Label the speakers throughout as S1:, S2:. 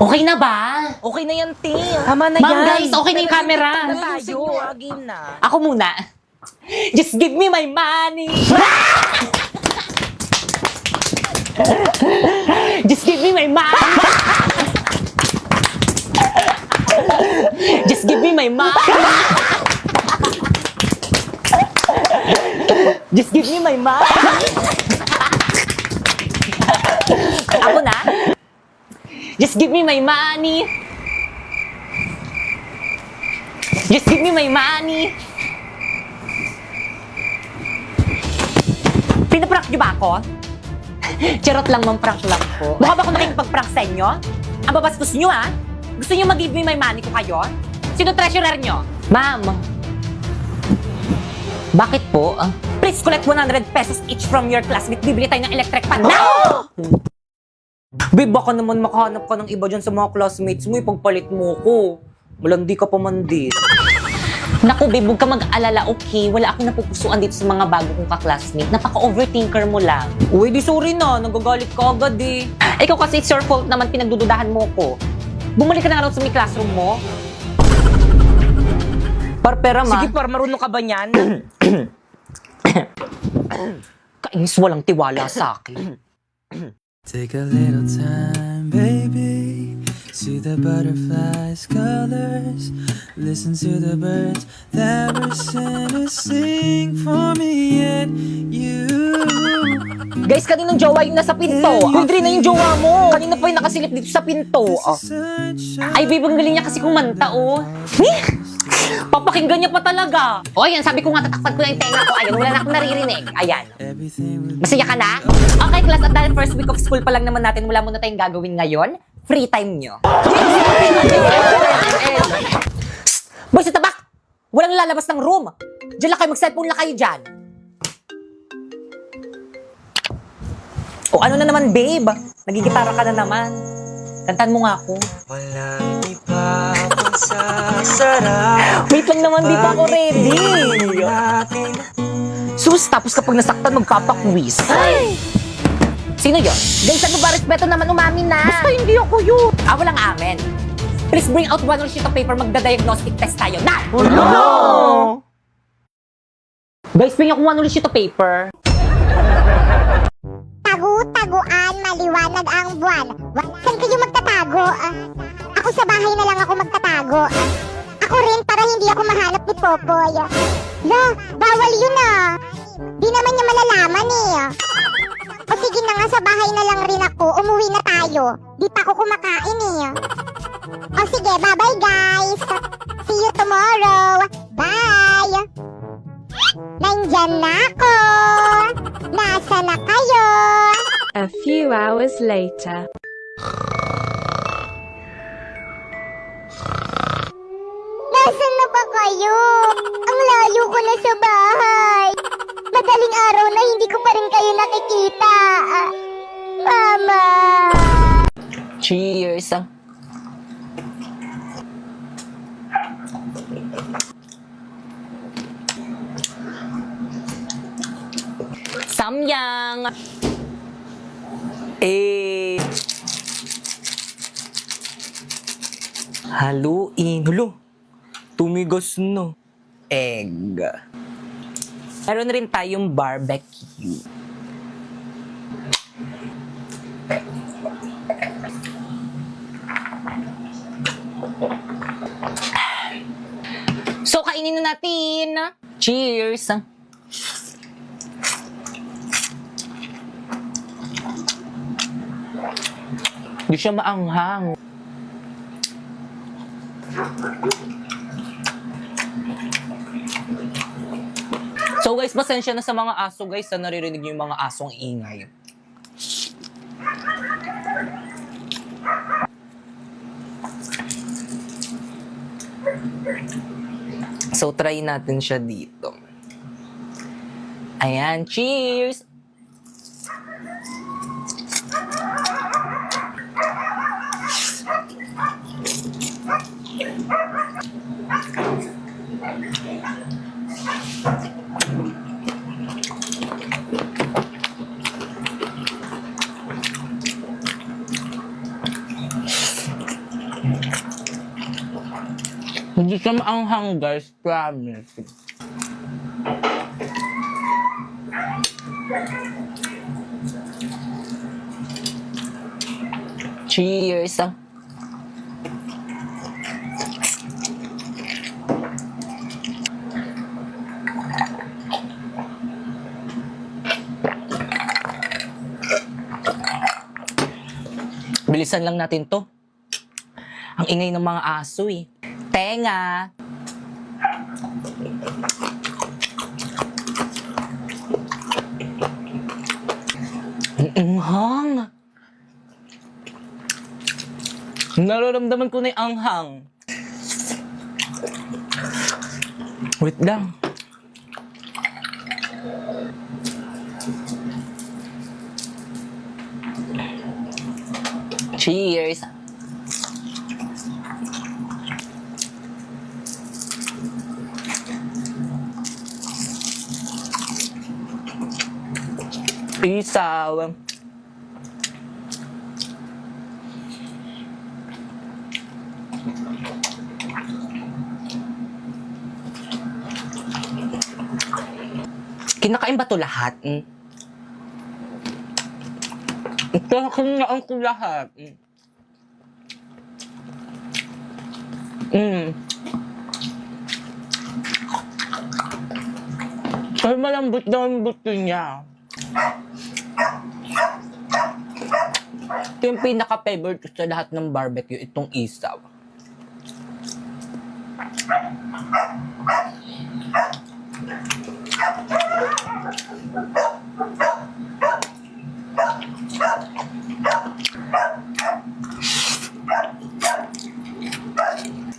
S1: Okay na ba?
S2: Okay na yan, Ting.
S3: Tama na
S1: Ma'am
S3: yan.
S1: guys, okay na yung camera.
S2: Na tayo. Game na.
S1: Ako muna. Just give me my money. Just give me my money. Just give me my money. Just give me my money. Ako na. Just give me my money. Just give me my money. Pinaprank niyo ba ako? Charot lang, ma'am, prank lang po. Mukha ba ako nakikipag-prank sa inyo? Ang babastos niyo, ha? Gusto niyo mag-give me my money ko kayo? Sino treasurer niyo? Ma'am. Bakit po? Please collect 100 pesos each from your classmate. Bibili tayo ng electric fan. Now! Babe, baka naman makahanap ka ng iba dyan sa mga classmates mo, ipagpalit mo ko. Malandi ka pa man din. Naku, babe, huwag ka mag-alala, okay? Wala akong napupusuan dito sa mga bago kong ka-classmate. Napaka-overthinker mo lang. Uy, di sorry na. Nagagalit ka agad eh. Ikaw kasi it's your fault naman pinagdududahan mo ko. Bumalik ka na nga raw sa may classroom mo. Parpera, ma.
S2: Sige, par, marunong ka ba niyan?
S1: Kainis, walang tiwala sa akin.
S4: Take a little time, baby. See the butterflies' colors. Listen to the birds that were sent to sing for me and you.
S1: Guys, kaninong jowa yung nasa pinto? Yung Dre na yung jowa mo. Kanina pa yung nakasilip dito sa pinto. Ay, babe, ang galing niya kasi kumanta, oh. Papakinggan niya pa talaga. O, ayan, sabi ko nga, tatakpan ko na yung tenga ko. Ayan, wala na akong naririnig. Ayan. Masaya ka na? Okay, class, at dahil first week of school pa lang naman natin, wala muna tayong gagawin ngayon. Free time nyo. Boy, sa tabak! Walang lalabas ng room. Diyan lang kayo, mag-cellphone lang kayo dyan. O ano na naman, babe? Nagigitara ka na naman. Kantan mo nga ako.
S4: Walang iba pang sasarap.
S1: Wait lang naman, di pa ako ready.
S4: Natin.
S1: Sus, tapos kapag nasaktan, magpapakwis. Ay! Sino yun?
S3: Guys, ano ba? Respeto naman umamin na.
S1: Basta hindi ako yun. Walang amen. Please bring out one sheet of paper, magda-diagnostic test tayo. Na!
S3: No!
S1: Guys, bring ako one sheet of paper.
S5: Tagu-taguan, maliwanag ang buwan. Saan kayo magtatago? Ako sa bahay na lang ako magtatago. Ako rin para hindi ako mahanap ni Popoy. La, bawal yun ah. Di naman niya malalaman eh. O sige na nga, sa bahay na lang rin ako. Umuwi na tayo. Di pa ako kumakain eh. O sige, bye-bye guys. See you tomorrow. Bye. Nandyan na ako. Nasa na kayo?
S6: A few hours later.
S5: Nasaan na ba kayo? Ang layo ko na sa bahay. Madaling araw na hindi ko pa rin kayo nakikita. Mama!
S1: Cheers. Samyang. Haluin. Hulo. Tumigas na. Egg. Meron rin tayong barbecue. So, kainin na natin. Cheers! Hindi siya maanghang. So guys, pasensya na sa mga aso guys na naririnig niyo yung mga asong ingay. So try natin siya dito. Ayan, cheers!
S2: Hindi siya maanghang, guys. Promise. Cheers. Bilisan lang natin to. Ang ingay ng mga aso eh. Tenga! Ang anghang! Nararamdaman ko na yung anghang. Wait lang. Cheers! Isaw. Kinakain ba to lahat? Kinakain ko lahat. Pero malambot na ang buto niya. Ito yung pinaka-favorite ko sa lahat ng barbecue, itong isaw.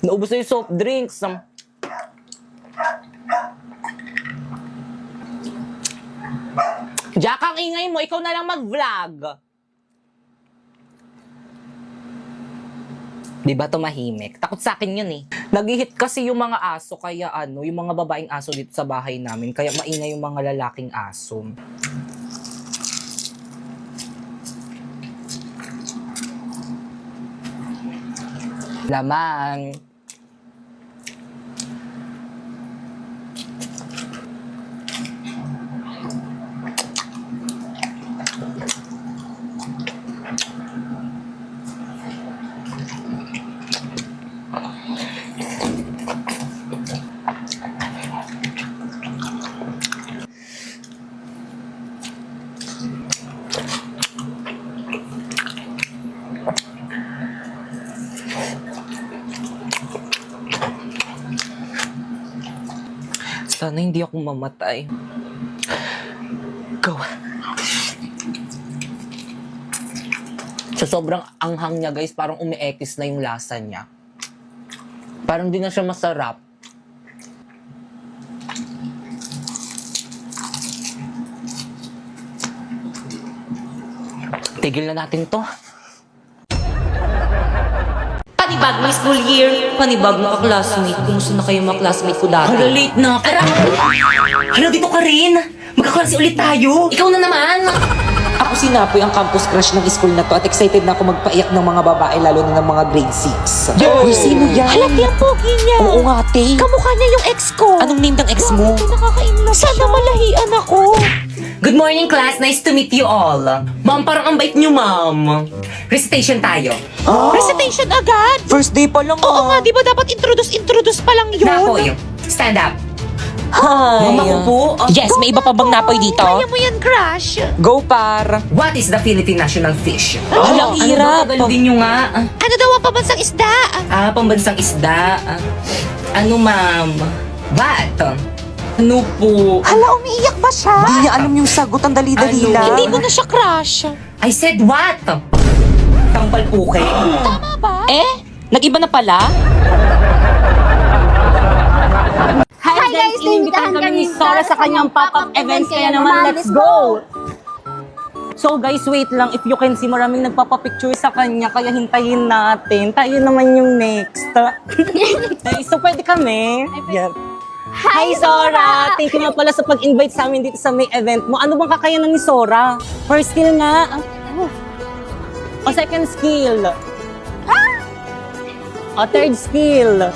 S2: Naubos na yung soft drinks. Jack, ang ingay mo, ikaw na lang mag-vlog. Di ba tumahimik? Takot sa akin yun eh. Nag-hit kasi yung mga aso, kaya yung mga babaeng aso dito sa bahay namin, kaya maingay yung mga lalaking aso. Laman. Sana hindi ako mamatay. Go. Sa sobrang anghang niya, guys, parang umi-ekis na yung lasa niya. Parang di na siya masarap. Tigil na natin to.
S1: Panibagong school year, panibagong ka-classmate. Kumusta na kayo mga classmate ko dati?
S2: Hala, late na ako. Hala, dito ka rin. Magkaklase ulit tayo.
S1: Ikaw na naman! Ako si Napoy, ang campus crush ng school na to at excited na ako magpaiyak ng mga babae, lalo na ng mga grade 6.
S2: Yo!
S1: Uy, sino yan?
S3: Halati ang pogi niya.
S1: Oo nga, te.
S3: Kamukha niya yung ex ko.
S1: Anong name ng ex mo?
S3: Nakaka-inlove Sana malahian ako.
S1: Good morning, class. Nice to meet you all. Ma'am, parang ang bait niyo, ma'am. Recitation tayo.
S3: Recitation agad.
S1: First day pa lang,
S3: Oo nga, di ba dapat introduce pa lang yun?
S1: Napoy, stand up.
S2: Hi.
S1: Mama ko po.
S2: Yes, may iba pa bang napoy dito?
S3: Kaya mo yan, crush.
S2: Go, par.
S1: What is the Philippine national fish?
S2: Alang hirap.
S1: Ano ba, din nyo nga?
S3: Ano daw ang pabansang isda?
S1: Pambansang isda. Ano, ma'am? What? Ano po?
S3: Hala, umiiyak ba siya?
S2: Hindi niya alam yung sagot, ang dali-dali
S1: Ano?
S2: lang.
S3: Hindi ko na siya crush.
S1: I said what? Tampal puke.
S3: Tama ba?
S2: Nag-iba na pala?
S3: Hi guys, inimbitahan kami ni Sora sa kanyang pop-up events, kaya naman let's go!
S1: So guys, wait lang. If you can see, maraming nagpapapicture sa kanya, kaya hintayin natin. Tayo naman yung next. So pwede kami? Yeah. Hi, Sora! Thank you nga pala sa pag-invite sa amin dito sa may event mo. Ano bang kakayanan ni Sora? First skill nga. O second skill? O third skill?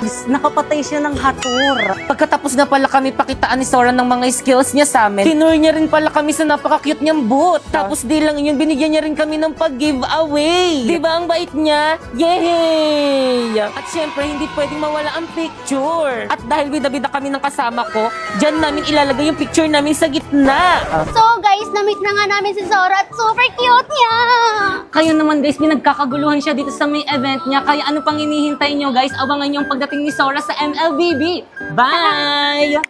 S1: Nakapatay siya ng hator. Pagkatapos na pala kami pakitaan ni Sora ng mga skills niya sa amin, kinur niya rin pala kami sa napaka-cute niyang boot. Tapos di lang yun, binigyan niya rin kami ng pag-giveaway. Di ba ang bait niya? Yay! At syempre, hindi pwedeng mawala ang picture. At dahil bida-bida kami ng kasama ko, dyan namin ilalagay yung picture namin sa gitna.
S5: So guys, na-meet na nga namin si Zora at super cute niya!
S3: Kayo naman guys, pinagkakaguluhan siya dito sa may event niya. Kaya ano pang hinihintay nyo guys? Abangan nyo ang pagdating ni Sora sa MLBB. Bye!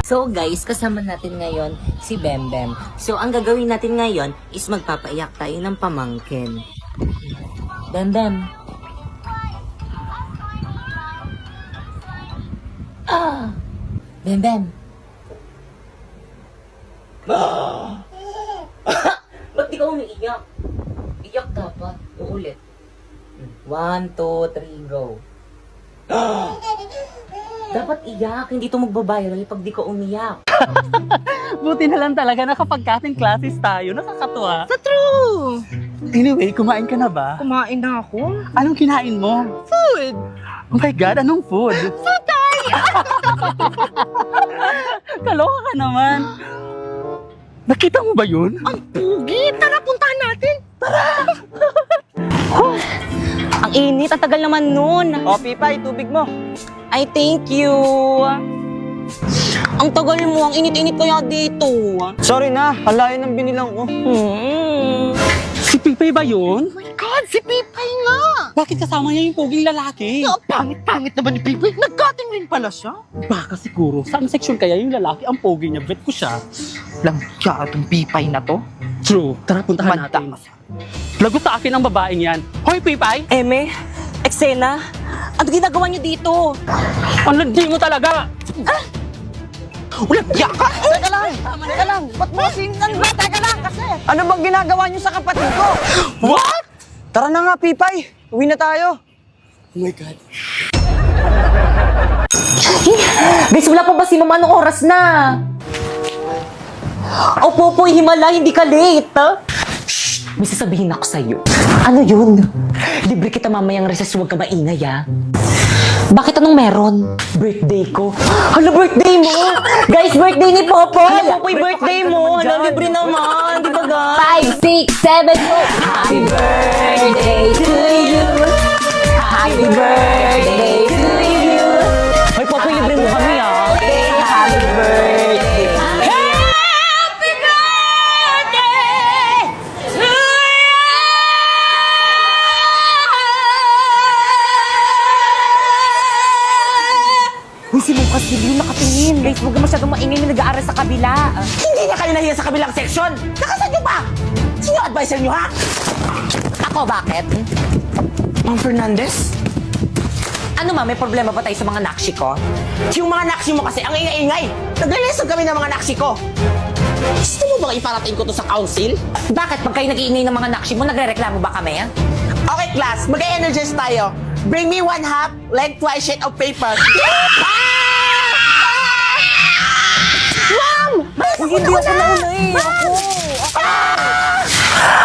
S7: So guys, kasama natin ngayon si Bembem. So ang gagawin natin ngayon is magpapaiyak tayo ng pamangkin. Bembem. Bembem. Ba't di ka umiiyak? Iyak dapat. Uulit. 1, 2, 3, go. Dapat iyak, hindi to magbabiral pag di ka umiyak.
S8: Buti na lang talaga na kapag cutting classes tayo, nakakatuwa. Sa true! Anyway, kumain ka na ba?
S2: Kumain na ako.
S8: Anong kinain mo? Food! Oh my God, anong food? Sutay! Kaloka ka naman. Nakita mo ba yun?
S2: Ang pugi! Tara, puntahan natin!
S3: Ang init, ang tagal naman nun.
S8: O, Pipay, tubig mo.
S3: Ay, thank you. Ang tagal mo, ang init-init kaya dito.
S8: Sorry na, halayan ng binilang ko. Si Pipay ba yun?
S2: Oh my God, si Pipay nga!
S8: Bakit kasama niya yung poging lalaki?
S2: Ang pangit-pangit naman ni Pipay. Nag-cutting rin pala siya.
S8: Baka siguro, saan section kaya yung lalaki ang pogi niya? Bet ko siya.
S2: Lang siya itong Pipay na to.
S8: True, tara puntahan natin. Lagot sa akin ang babaeng yan. Hoy, Pipay!
S3: Eme, eksena, ano ginagawa niyo dito?
S8: Ang landi mo talaga!
S2: Ulat ka!
S8: Teka lang! Ba't mo singan ba? Teka lang kasi! Ano bang ginagawa niyo sa kapatid ko? What? Tara na nga, Pipay! Uwi na tayo! Oh my God.
S1: Guys, wala pa ba si Mama? Anong oras na? Oh, Popoy, himala, hindi ka late. May sasabihin ako sa'yo. Ano yun? Libre kita mamayang recess, huwag ka maingay, ah. Bakit anong meron? Birthday ko. Hala, birthday mo! Guys, birthday ni Popoy! Hala, Popoy, birthday mo! Hala, libre naman! Di ba, guys?
S3: 5, 6, 7, go!
S1: Happy birthday to you! Happy birthday to you! Hoy, Popoy, libre mo kami, ah. Happy birthday! Happy birthday to you! Uy, si Lucas, hindi nakatingin. Guys, huwag ka masyadong maingay na nag-aaral sa kabila.
S9: Hindi na kayo nahiya sa kabilang section! Nakasan nyo ba? Sino advisor nyo, ha?
S1: Ako, bakit?
S9: Ma'am Fernandez?
S1: Ano ma, may problema ba tayo sa mga nakshi ko?
S9: Yung mga naksi mo kasi, ang ingay-ingay! Nagle-lesson kami ng mga naksi ko! Gusto mo bang iparating ko to sa council?
S1: Bakit? Pag kayo nag-iingay ng mga nakshi mo, nagre-reklamo ba kami?
S9: Okay, class, mag-energize tayo. Bring me 1/2 lengthwise sheet of paper.
S1: Uy, hindi ako nauna eh.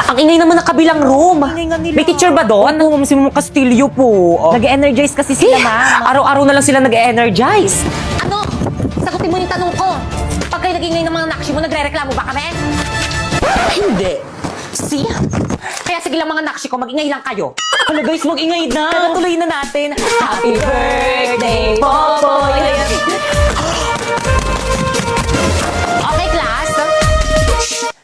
S1: Ang ingay naman ng kabilang room. May teacher ba doon? Oo, si Ma'am Castillo po. Nag-energize kasi sila, ma'am. Araw-araw na lang sila nag-energize. Ano? Sagutin mo yung tanong ko. Pag kayo nag-ingay ng mga nakshi mo, nagre-reklamo ba kami?
S9: Hindi.
S1: See? Kaya sige lang mga nakshi ko, mag-ingay lang kayo. Hala guys, mag-ingay na. Tara, tuloy na natin. Happy birthday, Popoy! Okay, class.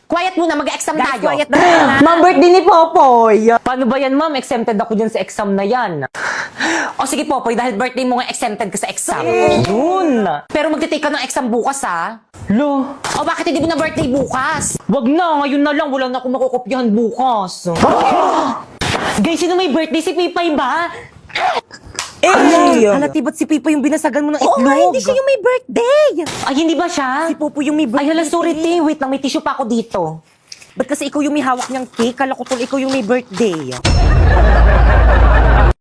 S1: Quiet muna, mag-exam tayo. Quiet na muna. Ma'am, birthday ni Popoy. Paano ba yan, ma'am? Exempted ako dyan sa exam na yan. O sige, Popoy, dahil birthday mo nga exempted ka sa exam. Yun. Pero magtitake ka ng exam bukas, ha? Lo. O bakit hindi mo na birthday bukas? Wag na, ngayon na lang. Wala na akong makukopyahan bukas. Guys, sino may birthday? Si Pipay ba? Halati ba't si Pipay yung binasagan mo ng itlog? Oo nga, hindi siya yung may birthday. Ay, hindi ba siya? Si Popo yung may birthday. Ay, hala, sorry, te. Wait lang, may tissue pa ako dito. Ba't kasi ikaw yung may hawak niyang cake? Kala ko tol, ikaw yung may birthday.